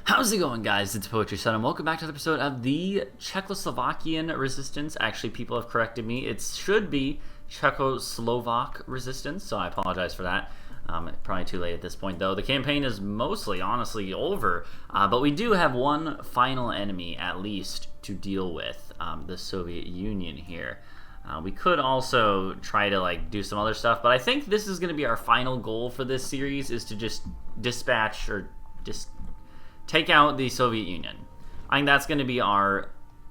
How's it going, guys? It's Poetry Son, and welcome back to the episode of the Czechoslovakian resistance. Actually, people have corrected me. It should be Czechoslovak resistance, so I apologize for that. Probably too late at this point, though. The campaign is mostly, honestly, over, but we do have one final enemy, at least, to deal with, the Soviet Union here. We could also try to do some other stuff, but I think this is going to be our final goal for this series, is to just dispatch or just take out the Soviet Union. I think that's going to be our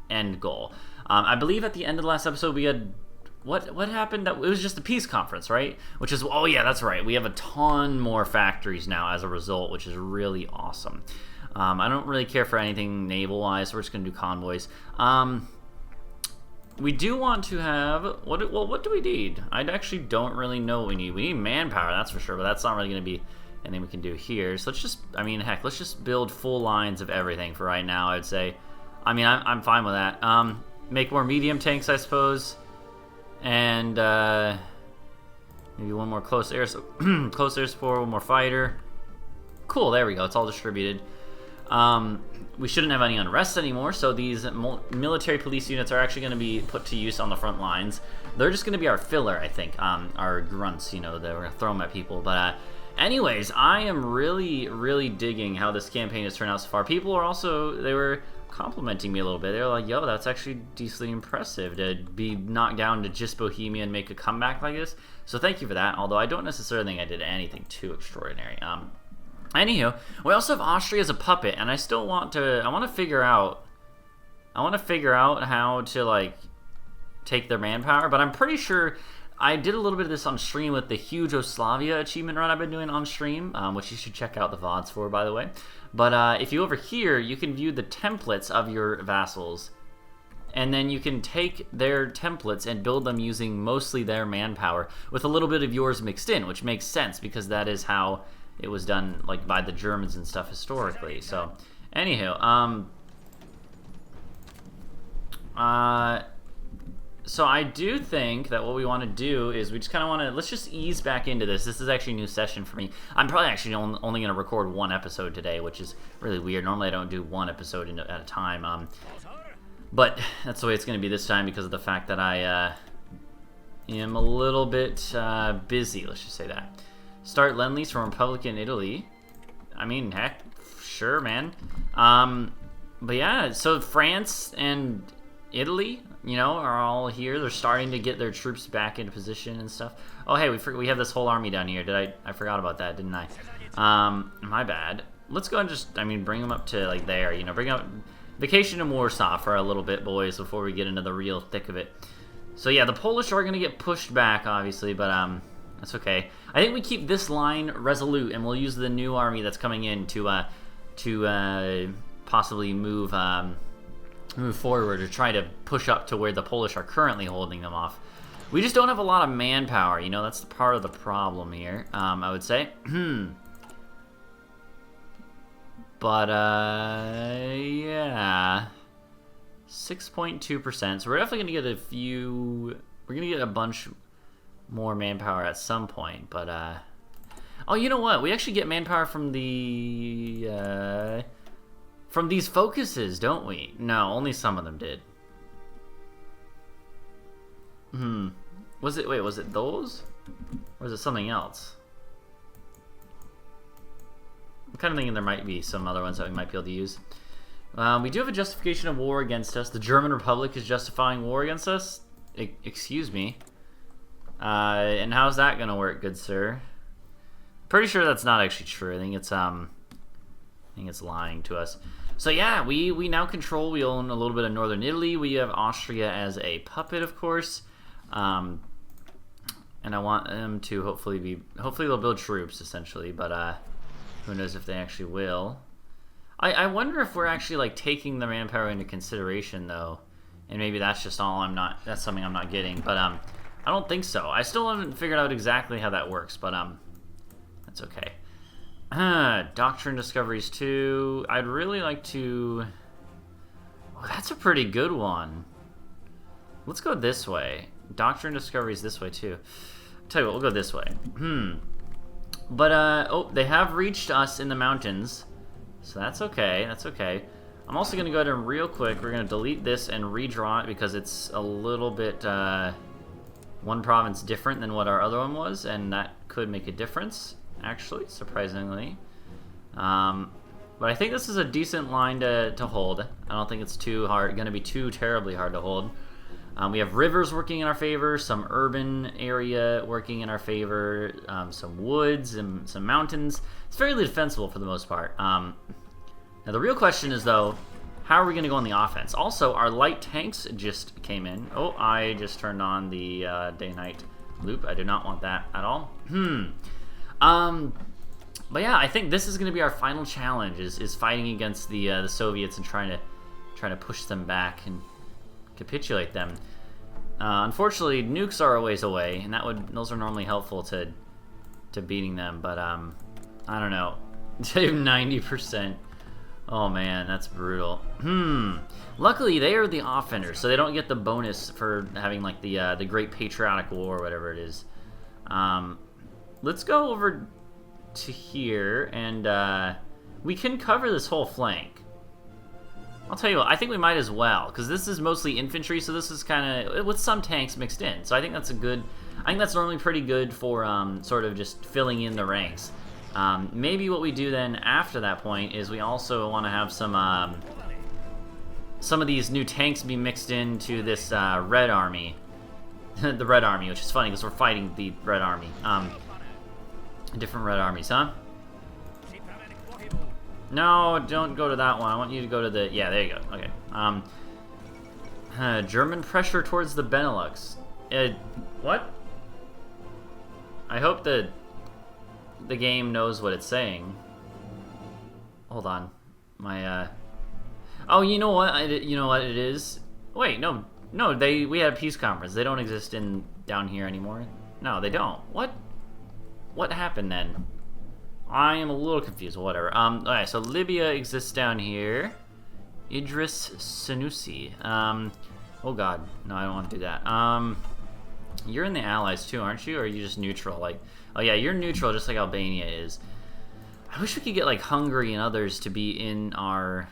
end goal. I believe at the end of the last episode we had what happened? It was just a peace conference, right? Which is, oh yeah, that's right. We have a ton more factories now as a result, which is really awesome. I don't really care for anything naval-wise, so we're just going to do convoys. We do want to have, what do we need? I actually don't really know what we need. We need manpower, that's for sure, but that's not really going to be anything we can do here. So let's just, heck, let's just build full lines of everything for right now, I'd say. I'm fine with that. Make more medium tanks, I suppose. And maybe one more close air support, one more fighter. Cool, there we go, it's all distributed. We shouldn't have any unrest anymore, so these military police units are actually going to be put to use on the front lines. They're just going to be our filler, I think, our grunts, that we're going to throw them at people. But anyways, I am really, really digging how this campaign has turned out so far. People are also, they were complimenting me a little bit. They were like, yo, that's actually decently impressive to be knocked down to just Bohemia and make a comeback like this. So thank you for that, although I don't necessarily think I did anything too extraordinary. Anywho, we also have Austria as a puppet, and I still want to, I want to figure out how to, take their manpower, but I'm pretty sure I did a little bit of this on stream with the huge Yugoslavia achievement run I've been doing on stream, which you should check out the VODs for, by the way. But if you over here, you can view the templates of your vassals, and then you can take their templates and build them using mostly their manpower, with a little bit of yours mixed in, which makes sense, because that is how it was done, by the Germans and stuff historically. So, anywho, so I do think that what we want to do is we just kind of want to, let's just ease back into this. This is actually a new session for me. I'm probably actually only going to record one episode today, which is really weird. Normally I don't do one episode at a time, but that's the way it's going to be this time because of the fact that I am a little bit busy, let's just say that. Start Lend-Lease from Republican Italy. Heck, sure, man. But yeah, so France and Italy, are all here. They're starting to get their troops back into position and stuff. Oh, hey, we have this whole army down here. I forgot about that, didn't I? My bad. Let's go and just, bring them up to, there, bring up Vacation in Warsaw for a little bit, boys, before we get into the real thick of it. So, yeah, the Polish are going to get pushed back, obviously, but, that's okay. I think we keep this line resolute, and we'll use the new army that's coming in to possibly move forward or try to push up to where the Polish are currently holding them off. We just don't have a lot of manpower, that's the part of the problem here, I would say. But, yeah. 6.2%, so we're definitely going to get we're going to get a bunch more manpower at some point, but, oh, you know what? We actually get manpower from from these focuses, don't we? No, only some of them did. Was it those? Or was it something else? I'm kind of thinking there might be some other ones that we might be able to use. We do have a justification of war against us. The German Republic is justifying war against us? Excuse me. And how's that gonna work, good sir? Pretty sure that's not actually true. I think it's lying to us. So yeah, we now control, we own a little bit of northern Italy. We have Austria as a puppet, of course. And I want them to hopefully they'll build troops, essentially, but who knows if they actually will. I wonder if we're actually taking the manpower into consideration, though. And maybe that's just that's something I'm not getting, but I don't think so. I still haven't figured out exactly how that works, but that's okay. Doctrine discoveries 2. I'd really like to... Oh, that's a pretty good one. Let's go this way. Doctrine discoveries this way too. Tell you what, we'll go this way. But oh, they have reached us in the mountains. So that's okay, that's okay. I'm also going to go ahead and real quick, we're going to delete this and redraw it because it's a little bit, one province different than what our other one was, and that could make a difference, actually, surprisingly. But I think this is a decent line to hold. I don't think it's too hard, going to be too terribly hard to hold. We have rivers working in our favor, some urban area working in our favor, some woods and some mountains. It's fairly defensible for the most part. Now the real question is, though, how are we going to go on the offense? Also, our light tanks just came in. Oh, I just turned on the day-night loop. I do not want that at all. But yeah, I think this is going to be our final challenge: is fighting against the Soviets and trying to push them back and capitulate them. Unfortunately, nukes are a ways away, and those are normally helpful to beating them. But I don't know. 90%. Oh man, that's brutal. Luckily, they are the offenders, so they don't get the bonus for having like the Great Patriotic War or whatever it is. Let's go over to here, and we can cover this whole flank. I'll tell you what, I think we might as well, because this is mostly infantry, so this is kind of with some tanks mixed in. So I think that's I think that's normally pretty good for sort of just filling in the ranks. Maybe what we do then after that point is we also want to have some of these new tanks be mixed into this Red Army. The Red Army, which is funny because we're fighting the Red Army. Different Red Armies, huh? No, don't go to that one. I want you to go to the... Yeah, there you go. Okay. German pressure towards the Benelux. What? I hope the game knows what it's saying. Hold on. My, Oh, you know what? You know what it is? Wait, no. No, we had a peace conference. They don't exist down here anymore. No, they don't. What happened then? I am a little confused. Whatever. Alright, so Libya exists down here. Idris Senussi. Oh god. No, I don't want to do that. You're in the Allies too, aren't you? Or are you just neutral? Like, oh yeah, you're neutral just like Albania is. I wish we could get like Hungary and others to be in our,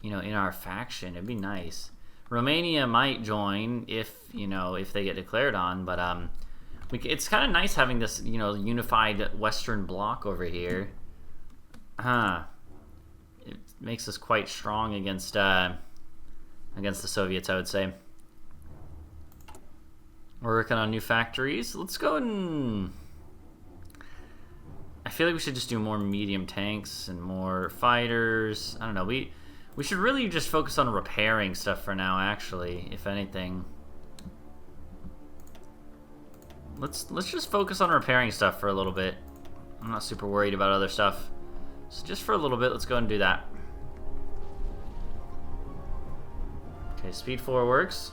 in our faction. It'd be nice. Romania might join if they get declared on, but it's kind of nice having this, unified Western bloc over here. It makes us quite strong against the Soviets, I would say. We're working on new factories. Let's go and... I feel like we should just do more medium tanks and more fighters. I don't know. We should really just focus on repairing stuff for now, actually, if anything. Let's just focus on repairing stuff for a little bit. I'm not super worried about other stuff. So just for a little bit, let's go and do that. Okay, speed 4 works.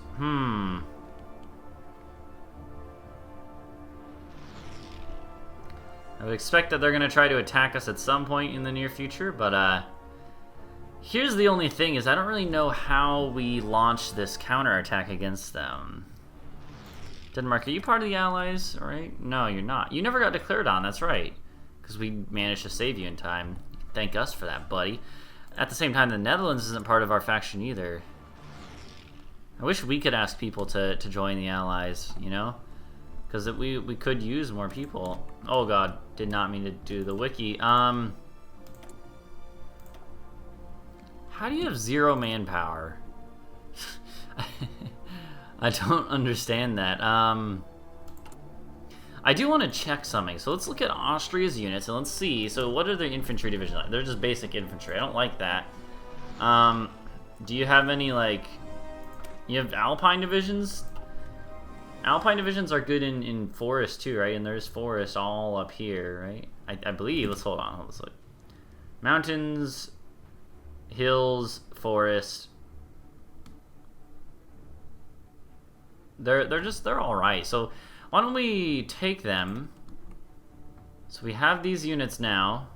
I would expect that they're going to try to attack us at some point in the near future, but here's the only thing is I don't really know how we launch this counterattack against them. Denmark, are you part of the Allies? All right? No, you're not. You never got declared on, that's right. Because we managed to save you in time. Thank us for that, buddy. At the same time, the Netherlands isn't part of our faction either. I wish we could ask people to join the Allies, Because we could use more people. Oh god, did not mean to do the wiki. How do you have 0 manpower? I don't understand that. I do want to check something. So let's look at Austria's units and let's see. So what are their infantry divisions like? They're just basic infantry. I don't like that. Do you have any you have Alpine divisions? Alpine divisions are good in forest too, right? And there's forest all up here, right? I believe. Let's hold on. Let's look. Mountains, hills, forest. They're all right. So why don't we take them? So we have these units now,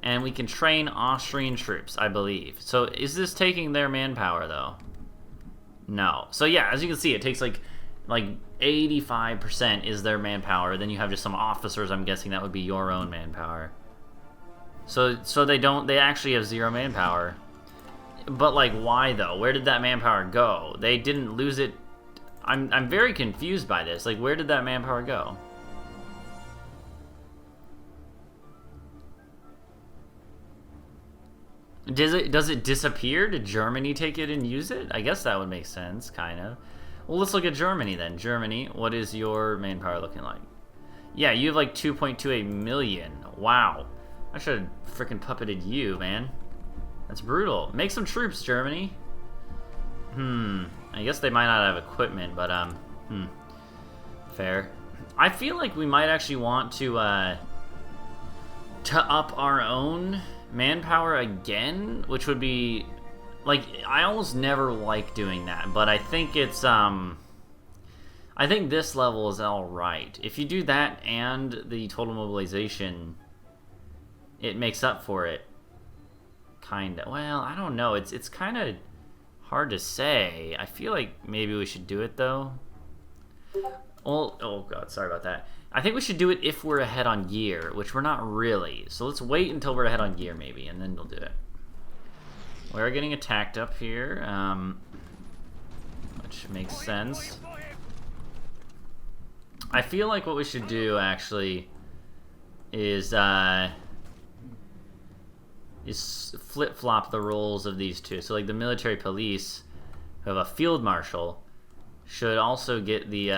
and we can train Austrian troops, I believe. So is this taking their manpower though? No. So yeah, as you can see, it takes like 85% is their manpower. Then you have just some officers. I'm guessing that would be your own manpower. So they actually have 0 manpower. But like, why though? Where did that manpower go? They didn't lose it. I'm very confused by this. Like, where did that manpower go? Does it disappear? Did Germany take it and use it? I guess that would make sense, kind of. Well, let's look at Germany then. Germany, what is your manpower looking like? Yeah, you have like 2.28 million. Wow. I should have freaking puppeted you, man. That's brutal. Make some troops, Germany. I guess they might not have equipment, but fair. I feel like we might actually want to up our own manpower again, which would be like, I almost never like doing that, but I think it's I think this level is all right. If you do that and the total mobilization, it makes up for it. Kinda. Well, I don't know. It's kind of hard to say. I feel like maybe we should do it though. Well, oh god, sorry about that. I think we should do it if we're ahead on gear, which we're not really. So let's wait until we're ahead on gear maybe, and then we'll do it. We're getting attacked up here, which makes sense. I feel like what we should do actually is flip-flop the roles of these two. So like the military police, who have a field marshal, should also get the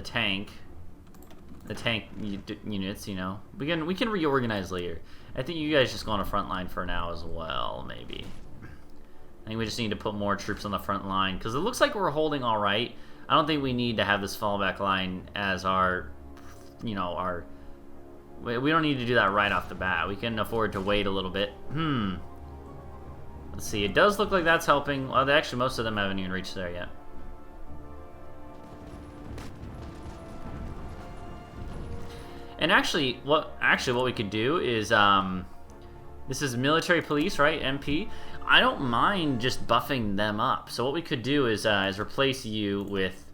tank units. You know, we can reorganize later. I think you guys just go on a front line for now as well. Maybe. I think we just need to put more troops on the front line because it looks like we're holding all right. I don't think we need to have this fallback line as our, you know, our. We don't need to do that right off the bat. We can afford to wait a little bit. Let's see. It does look like that's helping. Well, actually, most of them haven't even reached there yet. And actually, what we could do is, this is military police, right? MP. I don't mind just buffing them up. So what we could do is replace you with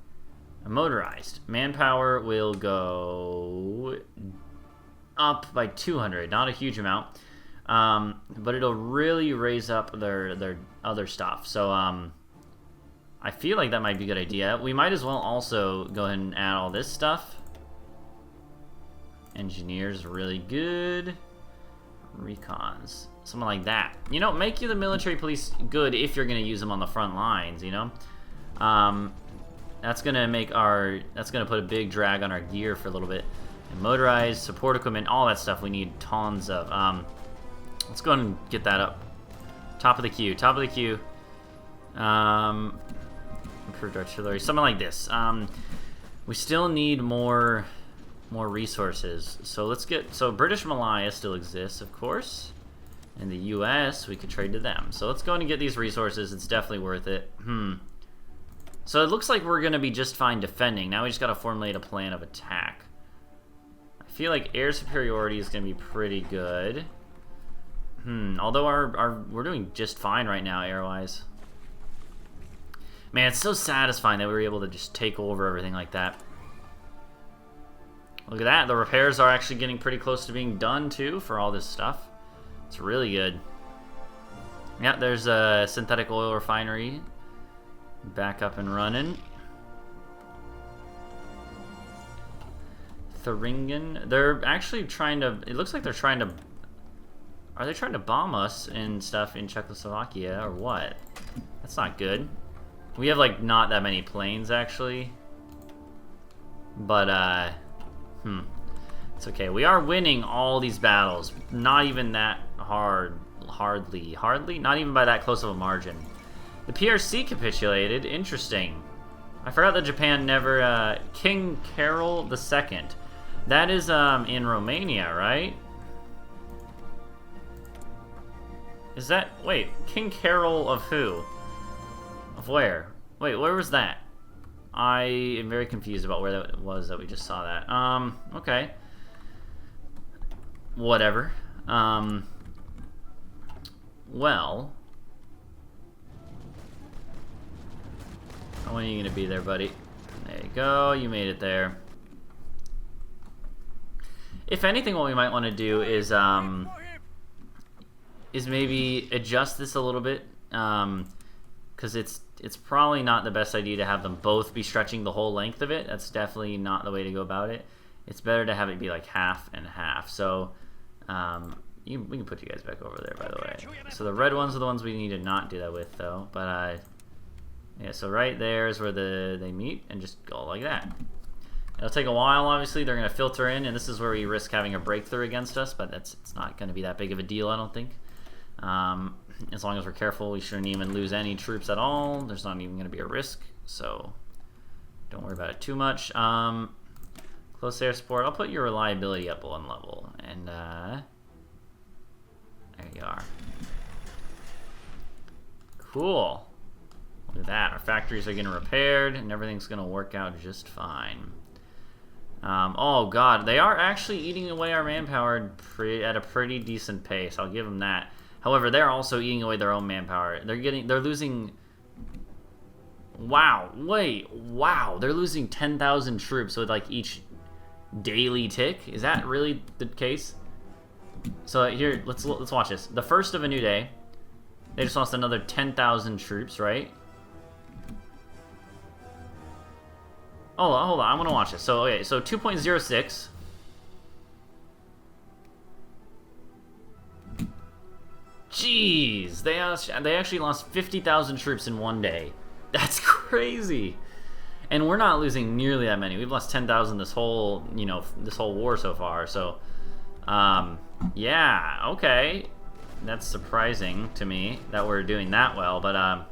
a motorized. Manpower will go up by 200, not a huge amount, but it'll really raise up their other stuff. So I feel like that might be a good idea. We might as well also go ahead and add all this stuff. Engineers, really good. Recons, something like that. You know, make you the military police good if you're going to use them on the front lines, you know? That's going to put a big drag on our gear for a little bit. And motorized, support equipment, all that stuff we need tons of. Let's go ahead and get that up. Top of the queue, top of the queue. Improved artillery, something like this. We still need more resources. So let's get, so British Malaya still exists, of course. In the US, we could trade to them. So let's go and get these resources. It's definitely worth it. So it looks like we're going to be just fine defending. Now we just got to formulate a plan of attack. I feel like air superiority is going to be pretty good. Although we're doing just fine right now, air-wise. Man, it's so satisfying that we were able to just take over everything like that. Look at that. The repairs are actually getting pretty close to being done, too, for all this stuff. It's really good. Yeah, there's a synthetic oil refinery back up and running. Thuringen. They're actually trying to... It looks like they're trying to... Are they trying to bomb us and stuff in Czechoslovakia, or what? That's not good. We have, like, not that many planes, actually. But, it's okay. We are winning all these battles. Not even that hardly. Not even by that close of a margin. The PRC capitulated. Interesting. I forgot that Japan never... King Carol II. That is in Romania, right? Is that... Wait, King Carol of who? Of where? Wait, where was that? I am very confused about where that was that we just saw that. Okay. Whatever. Well... When are you gonna be there, buddy? There you go, you made it there. If anything, what we might want to do is, is maybe adjust this a little bit, because it's probably not the best idea to have them both be stretching the whole length of it. That's definitely not the way to go about it. It's better to have it be like half and half. So we can put you guys back over there, by the way. So the red ones are the ones we need to not do that with, though. But yeah, so right there is where they meet, and just go like that. It'll take a while, obviously. They're going to filter in, and this is where we risk having a breakthrough against us, but it's not going to be that big of a deal, I don't think. As long as we're careful, we shouldn't even lose any troops at all. There's not even going to be a risk, so don't worry about it too much. Close air support. I'll put your reliability up 1 level, and there you are. Cool. Look at that. Our factories are getting repaired, and everything's going to work out just fine. Oh god, they are actually eating away our manpower at a pretty decent pace. I'll give them that. However, they're also eating away their own manpower. They're losing. Wow, wait, wow, they're losing 10,000 troops with like each daily tick. Is that really the case? So here, let's watch this. The first of a new day, they just lost another 10,000 troops, right? Oh, hold on, I want to watch this. So, okay, so 2.06. Jeez, they actually lost 50,000 troops in 1 day. That's crazy. And we're not losing nearly that many. We've lost 10,000 this whole, this whole war so far. So, yeah, okay. That's surprising to me that we're doing that well, but,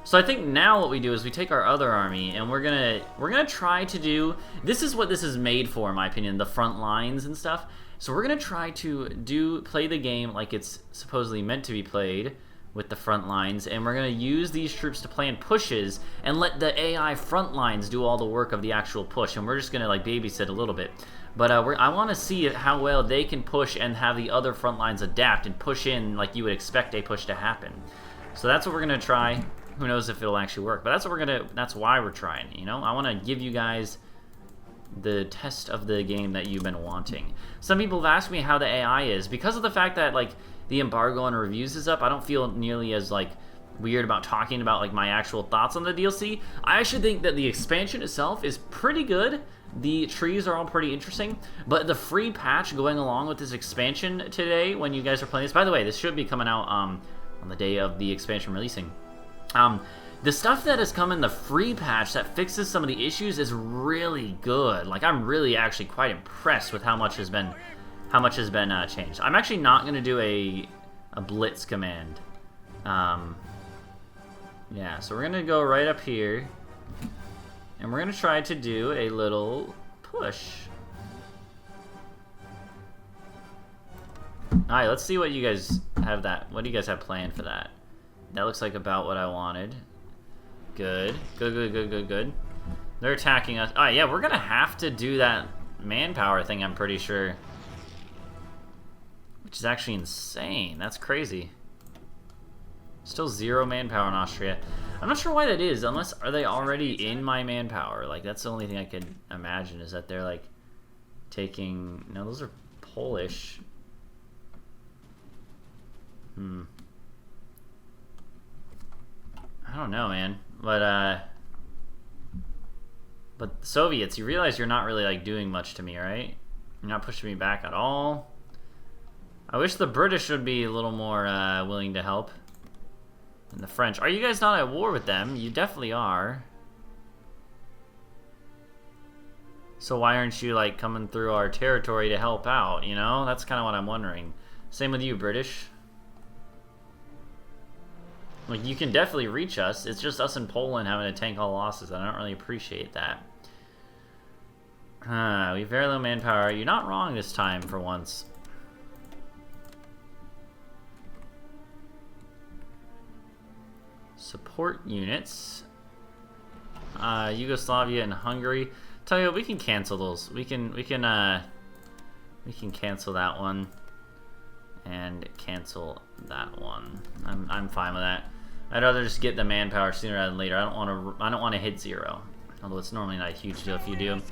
So I think now what we do is we take our other army and we're gonna try to do, this is what this is made for, in my opinion, the front lines and stuff. So we're gonna try to play the game like it's supposedly meant to be played with the front lines, and we're gonna use these troops to plan pushes and let the AI front lines do all the work of the actual push, and we're just gonna like babysit a little bit. But I want to see how well they can push and have the other front lines adapt and push in like you would expect a push to happen. So that's what we're gonna try. Who knows if it'll actually work, but that's why we're trying, I want to give you guys the test of the game that you've been wanting. Some people have asked me how the AI is. Because of the fact that like the embargo on reviews is up, I don't feel nearly as like weird about talking about like my actual thoughts on the DLC. I actually think that the expansion itself is pretty good. The trees are all pretty interesting, but the free patch going along with this expansion today, when you guys are playing this, by the way, this should be coming out on the day of the expansion releasing. The stuff that has come in the free patch that fixes some of the issues is really good. Like, I'm really actually quite impressed with how much has been changed. I'm actually not going to do a blitz command. Yeah, so we're going to go right up here, and we're going to try to do a little push. Alright, let's see what you guys have what do you guys have planned for that? That looks like about what I wanted. Good. Good. They're attacking us. Alright, yeah, we're gonna have to do that manpower thing, I'm pretty sure. Which is actually insane. That's crazy. Still 0 manpower in Austria. I'm not sure why that is, unless are they already in my manpower? Like, that's the only thing I could imagine, is that they're like taking... No, those are Polish. I don't know, man. But Soviets, you realize you're not really like doing much to me, right? You're not pushing me back at all. I wish the British would be a little more willing to help. And the French. Are you guys not at war with them? You definitely are. So why aren't you like coming through our territory to help out, That's kind of what I'm wondering. Same with you, British. Like, you can definitely reach us. It's just us in Poland having to tank all losses. I don't really appreciate that. We have very low manpower. You're not wrong this time, for once. Support units. Yugoslavia and Hungary. Tell you what, we can cancel those. We can cancel that one. And cancel that one. I'm fine with that. I'd rather just get the manpower sooner rather than later. I don't want to hit 0, although it's normally not a huge deal if you do.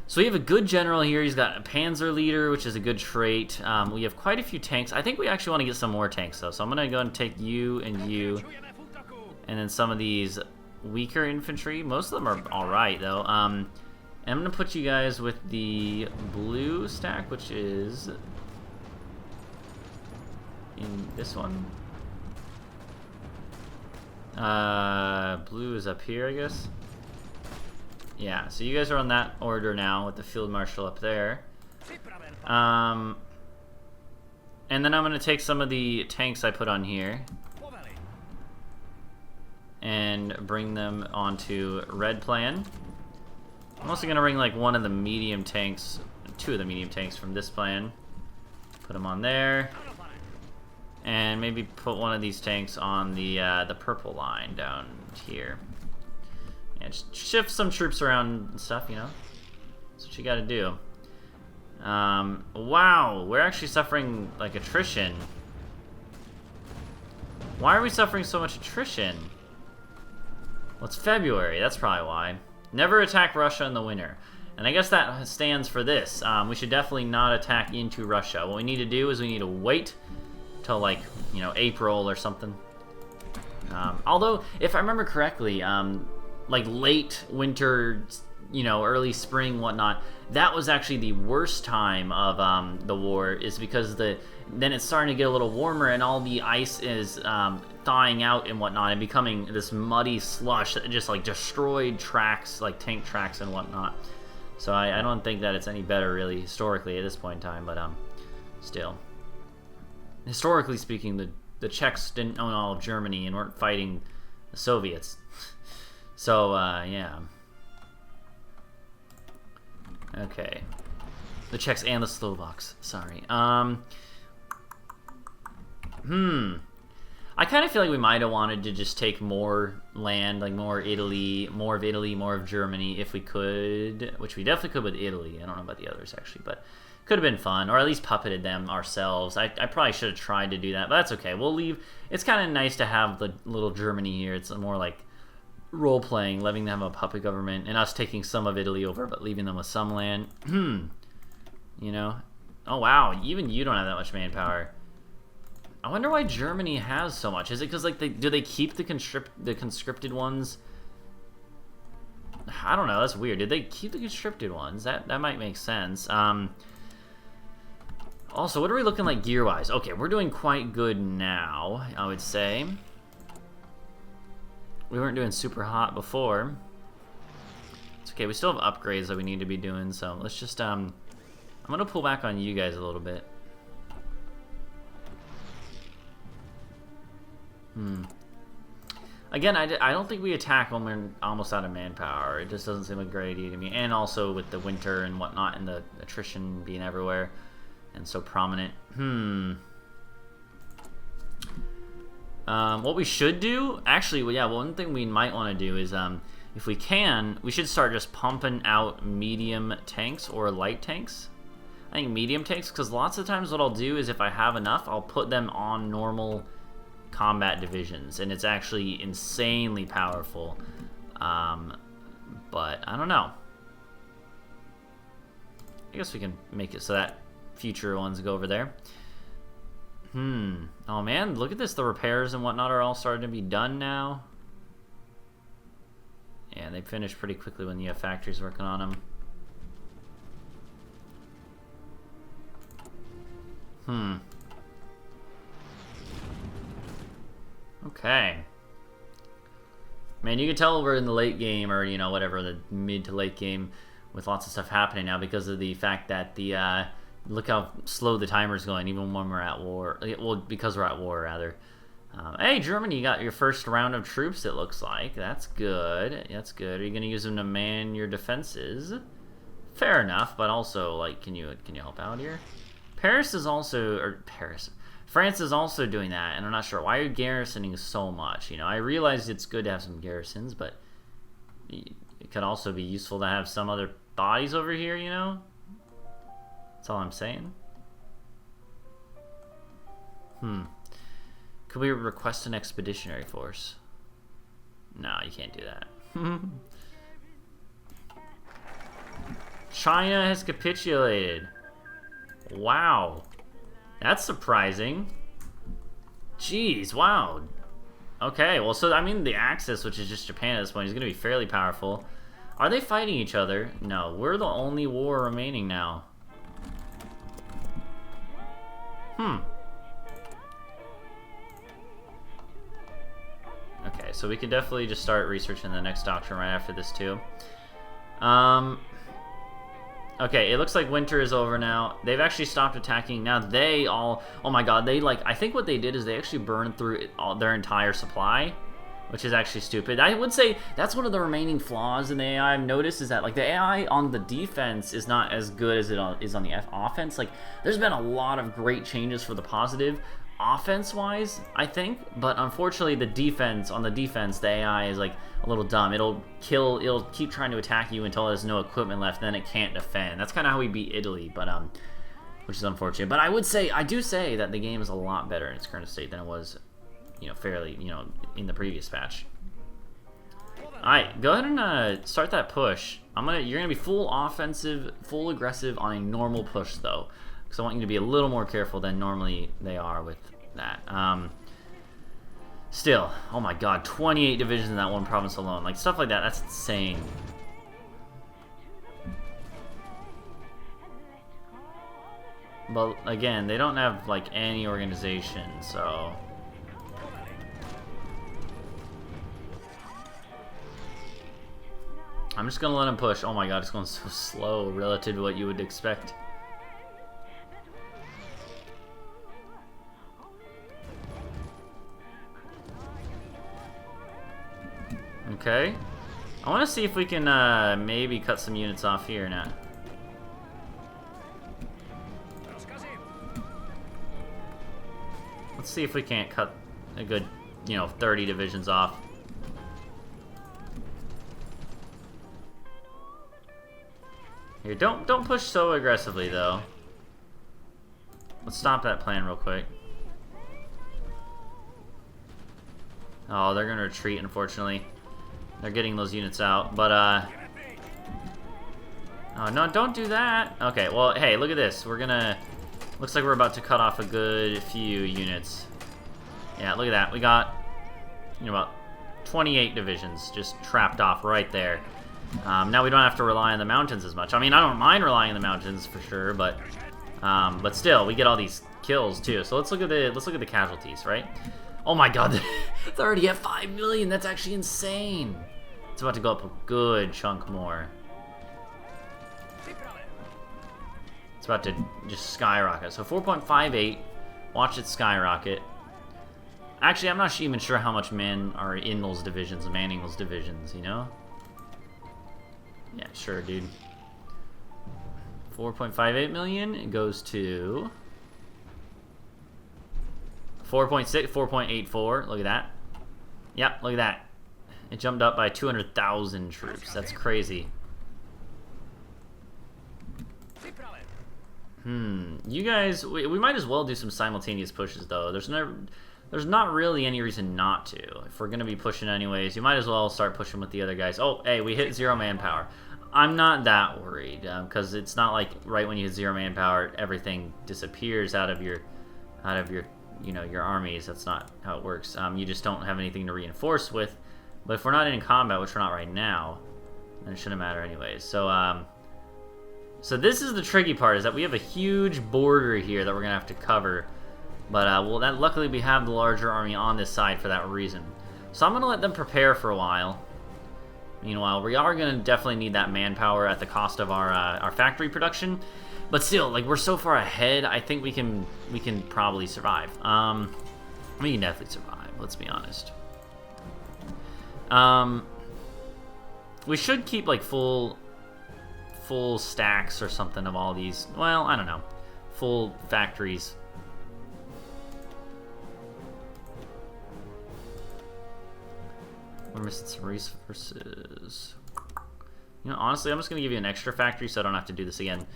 So we have a good general here. He's got a Panzer leader, which is a good trait. We have quite a few tanks. I think we actually want to get some more tanks, though. So I'm going to go and take you and you. And then some of these weaker infantry. Most of them are alright, though. And I'm going to put you guys with the blue stack, which is in this one. Blue is up here, I guess. Yeah, so you guys are on that order now with the field marshal up there. And then I'm going to take some of the tanks I put on here and bring them onto red plan. I'm also going to bring like one of the medium tanks, two of the medium tanks from this plan. Put them on there. And maybe put one of these tanks on the purple line down here. Yeah, just shift some troops around and stuff, you know? That's what you gotta do. Wow, we're actually suffering, like, attrition. Why are we suffering so much attrition? Well, it's February, that's probably why. Never attack Russia in the winter. And I guess that stands for this. We should definitely not attack into Russia. What we need to do is we need to wait till, like, you know, April or something. Although, if I remember correctly, like late winter, you know, early spring, whatnot, that was actually the worst time of the war, is because then it's starting to get a little warmer and all the ice is thawing out and whatnot and becoming this muddy slush that just like destroyed tracks, like tank tracks and whatnot. So I don't think that it's any better really historically at this point in time, but still. Historically speaking, the Czechs didn't own all of Germany and weren't fighting the Soviets. So, yeah. Okay. The Czechs and the Slovaks, sorry. I kind of feel like we might have wanted to just take more land, like more of Italy, more of Germany, if we could, which we definitely could with Italy. I don't know about the others, actually, but could have been fun, or at least puppeted them ourselves. I probably should have tried to do that, but that's okay. We'll leave. It's kind of nice to have the little Germany here. It's more like role-playing, letting them have a puppet government, and us taking some of Italy over, but leaving them with some land. You know? Oh, wow. Even you don't have that much manpower. I wonder why Germany has so much. Is it because, like, do they keep the conscripted ones? I don't know. That's weird. Did they keep the conscripted ones? That might make sense. Also, what are we looking like gear-wise? Okay, we're doing quite good now, I would say. We weren't doing super hot before. It's okay, we still have upgrades that we need to be doing, so let's just, I'm gonna pull back on you guys a little bit. Again, I don't think we attack when we're almost out of manpower. It just doesn't seem like a great idea to me. And also with the winter and whatnot and the attrition being everywhere and so prominent. What we should do, actually, well, yeah, one thing we might want to do is, if we can, we should start just pumping out medium tanks or light tanks. I think medium tanks, because lots of times what I'll do is if I have enough, I'll put them on normal combat divisions, and it's actually insanely powerful. But I don't know. I guess we can make it so that future ones go over there. Oh man, look at this. The repairs and whatnot are all starting to be done now. Yeah, they finish pretty quickly when you have factories working on them. Okay. Man, you can tell we're in the late game, or, you know, whatever, the mid to late game with lots of stuff happening now because of the fact that the, look how slow the timer's going, even when we're at war. Well, because we're at war, rather. Hey, Germany, you got your first round of troops, it looks like. That's good. That's good. Are you going to use them to man your defenses? Fair enough, but also, like, can you help out here? France is also doing that, and I'm not sure. Why are you garrisoning so much? You know, I realize it's good to have some garrisons, but it could also be useful to have some other bodies over here, you know? That's all I'm saying. Could we request an expeditionary force? No, you can't do that. China has capitulated. Wow. That's surprising. Jeez, wow. Okay, well, so, I mean, the Axis, which is just Japan at this point, is going to be fairly powerful. Are they fighting each other? No, we're the only war remaining now. Okay, so we can definitely just start researching the next doctrine right after this, too. Okay, it looks like winter is over now. They've actually stopped attacking. Now they all... Oh my god, they like... I think what they did is they actually burned through their entire supply, which is actually stupid. I would say that's one of the remaining flaws in the AI I've noticed, is that like the AI on the defense is not as good as it is on the offense. Like, there's been a lot of great changes for the positive offense-wise, I think, but unfortunately the defense, the AI is like a little dumb. It'll keep trying to attack you until there's no equipment left, then it can't defend. That's kind of how we beat Italy, but which is unfortunate. But I do say that the game is a lot better in its current state than it was, you know, fairly, you know, in the previous patch. Alright, go ahead and start that push. You're gonna be full offensive, full aggressive on a normal push though, because I want you to be a little more careful than normally they are with that. Still, oh my god, 28 divisions in that one province alone. Like, stuff like that, that's insane. But again, they don't have like any organization, so... I'm just gonna let him push. Oh my god, it's going so slow relative to what you would expect. Okay. I want to see if we can maybe cut some units off here now. Let's see if we can't cut a good, you know, 30 divisions off. Here, don't push so aggressively though. Let's stop that plan real quick. Oh, they're gonna retreat, unfortunately. They're getting those units out, but oh no, don't do that. Okay, well, hey, look at this. Looks like we're about to cut off a good few units. Yeah, look at that. We got, you know, about 28 divisions just trapped off right there. Now we don't have to rely on the mountains as much. I mean, I don't mind relying on the mountains for sure, but still, we get all these kills too. So let's look at the casualties, right? Oh my god, it's already at 5 million. That's actually insane. It's about to go up a good chunk more. It's about to just skyrocket. So 4.58. Watch it skyrocket. Actually, I'm not even sure how much men are in those divisions, manning those divisions, you know? Yeah, sure, dude. 4.58 million. It goes to 4.6, 4.84. Look at that. Yep, look at that. It jumped up by 200,000 troops. That's crazy. You guys, we might as well do some simultaneous pushes though. There's not really any reason not to. If we're gonna be pushing anyways, you might as well start pushing with the other guys. Oh, hey, we hit 0 manpower. I'm not that worried because it's not like right when you hit 0 manpower, everything disappears out of your, you know, your armies. That's not how it works. You just don't have anything to reinforce with. But if we're not in combat, which we're not right now, then it shouldn't matter anyways. So, so this is the tricky part, is that we have a huge border here that we're gonna have to cover. But luckily we have the larger army on this side for that reason. So I'm gonna let them prepare for a while. Meanwhile, we are gonna definitely need that manpower at the cost of our factory production. But still, like, we're so far ahead, I think we can probably survive. We can definitely survive. Let's be honest. We should keep like full stacks or something of all these. Well, I don't know, full factories. We're missing some resources. You know, honestly, I'm just gonna give you an extra factory so I don't have to do this again.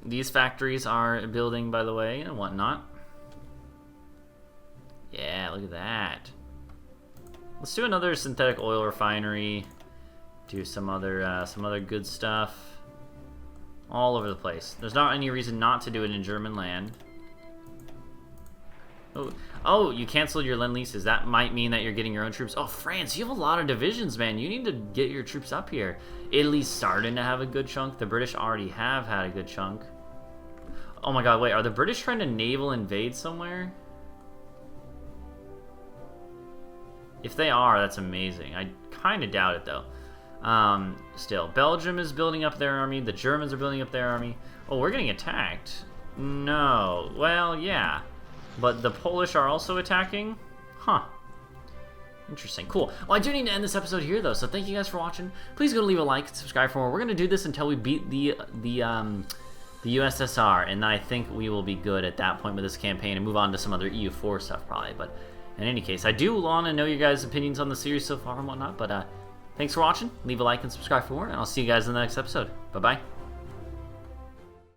These factories are building, by the way, and whatnot. Yeah, look at that. Let's do another synthetic oil refinery. do some other good stuff. All over the place. There's not any reason not to do it in German land. Oh, you canceled your Lend-Leases. That might mean that you're getting your own troops. Oh, France, you have a lot of divisions, man. You need to get your troops up here. Italy's starting to have a good chunk. The British already have had a good chunk. Oh my god, wait, are the British trying to naval invade somewhere? If they are, that's amazing. I kind of doubt it, though. Still, Belgium is building up their army. The Germans are building up their army. Oh, we're getting attacked. No. Well, yeah. But the Polish are also attacking? Huh. Interesting. Cool. Well, I do need to end this episode here, though, so thank you guys for watching. Please go leave a like and subscribe for more. We're going to do this until we beat the USSR, and then I think we will be good at that point with this campaign and move on to some other EU4 stuff, probably. But in any case, I do want to know your guys' opinions on the series so far and whatnot, but thanks for watching. Leave a like and subscribe for more, and I'll see you guys in the next episode. Bye-bye.